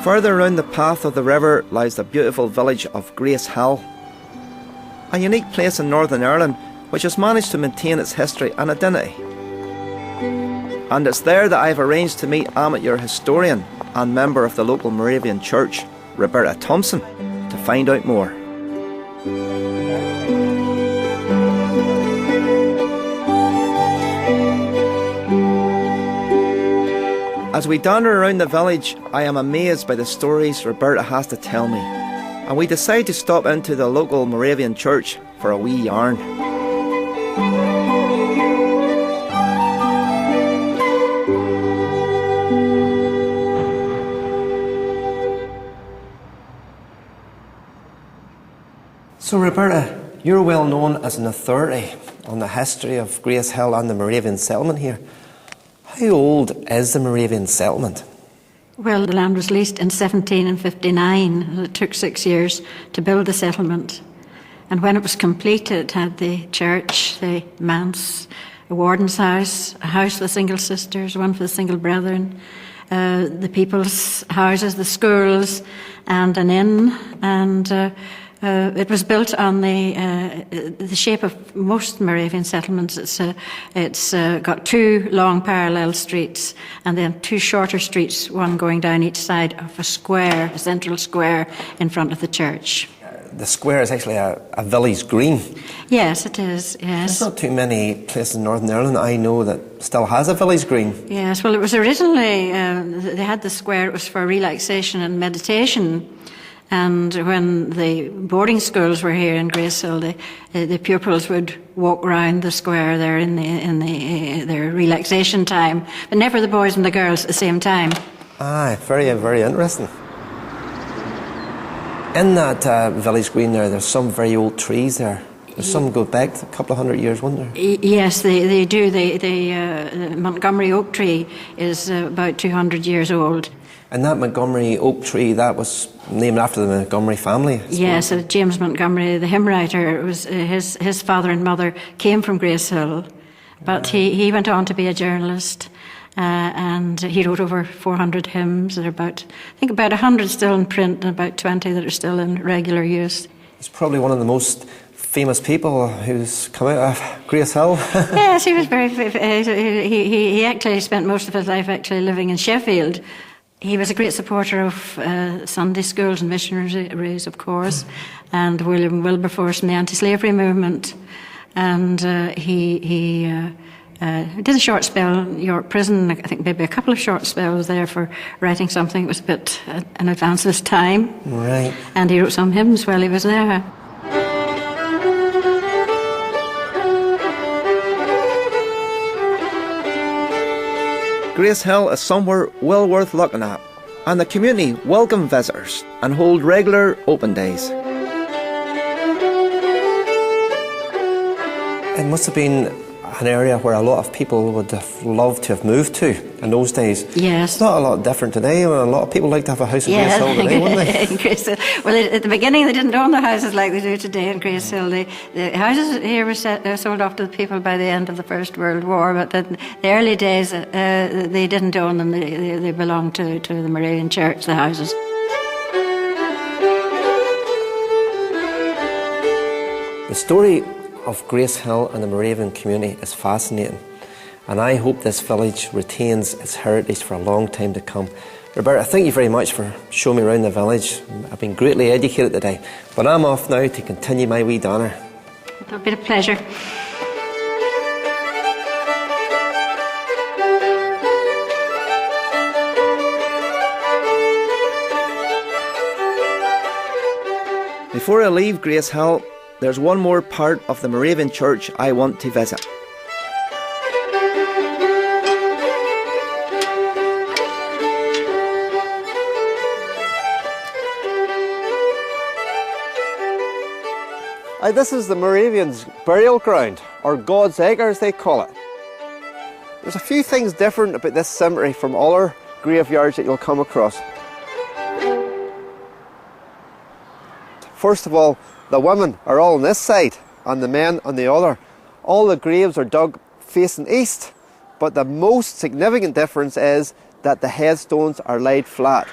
Further round the path of the river lies the beautiful village of Gracehill, a unique place in Northern Ireland which has managed to maintain its history and identity. And it's there that I've arranged to meet amateur historian and member of the local Moravian church, Roberta Thompson, to find out more. As we dander around the village, I am amazed by the stories Roberta has to tell me, and we decide to stop into the local Moravian church for a wee yarn. So Roberta, you're well known as an authority on the history of Gracehill and the Moravian settlement here. How old is the Moravian settlement? Well, the land was leased in 1759, and it took 6 years to build the settlement. And when it was completed, it had the church, the manse, a warden's house, a house for the single sisters, one for the single brethren, the people's houses, the schools, and an inn. And it was built on the shape of most Moravian settlements. It's got two long parallel streets and then two shorter streets, one going down each side of a square, a central square in front of the church. The square is actually a village green. Yes, it is, yes. There's not too many places in Northern Ireland I know that still has a village green. Yes, well, it was originally, they had the square, it was for relaxation and meditation. And when the boarding schools were here in Gracehill, the pupils would walk round the square there in their relaxation time, but never the boys and the girls at the same time. Ah, very, very interesting. In that village green there's some very old trees there. There's some go back a couple of 100 years, wouldn't there? Yes, they do. The Montgomery oak tree is about 200 years old. And that Montgomery oak tree, that was named after the Montgomery family? Yes, James Montgomery, the hymn writer, was his father and mother came from Gracehill, but he went on to be a journalist, and he wrote over 400 hymns. There are about 100 still in print and about 20 that are still in regular use. He's probably one of the most famous people who's come out of Gracehill. Yes, he was very. He actually spent most of his life actually living in Sheffield. He was a great supporter of Sunday schools and missionaries, of course, and William Wilberforce and the anti-slavery movement. And he did a short spell in York Prison, I think maybe a couple of short spells there for writing something that was a bit in advance of his time. Right. And he wrote some hymns while he was there. Gracehill is somewhere well worth looking at, and the community welcome visitors and hold regular open days. It must have been an area where a lot of people would have loved to have moved to in those days. Yes. It's not a lot different today. A lot of people like to have a house in Gracehill today, wouldn't they? Gracehill. Well, at the beginning they didn't own the houses like they do today in Gracehill. The houses here were sold off to the people by the end of the First World War, but in the early days they didn't own them. They belonged to the Moravian Church, the houses. The story of Gracehill and the Moravian community is fascinating, and I hope this village retains its heritage for a long time to come. Roberta, thank you very much for showing me around the village. I've been greatly educated today, but I'm off now to continue my wee Dander. It'll be a pleasure. Before I leave Gracehill, there's one more part of the Moravian Church I want to visit. This is the Moravians' burial ground, or God's Acre as they call it. There's a few things different about this cemetery from other graveyards that you'll come across. First of all, the women are all on this side and the men on the other. All the graves are dug facing east, but the most significant difference is that the headstones are laid flat.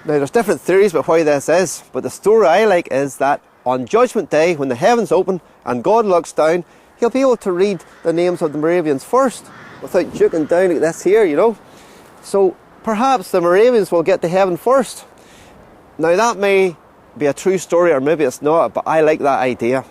Now, there's different theories about why this is, but the story I like is that on Judgment Day, when the heavens open and God looks down, he'll be able to read the names of the Moravians first, without juking down like this here, you know. So perhaps the Moravians will get to heaven first. Now, that may be a true story, or maybe it's not, but I like that idea.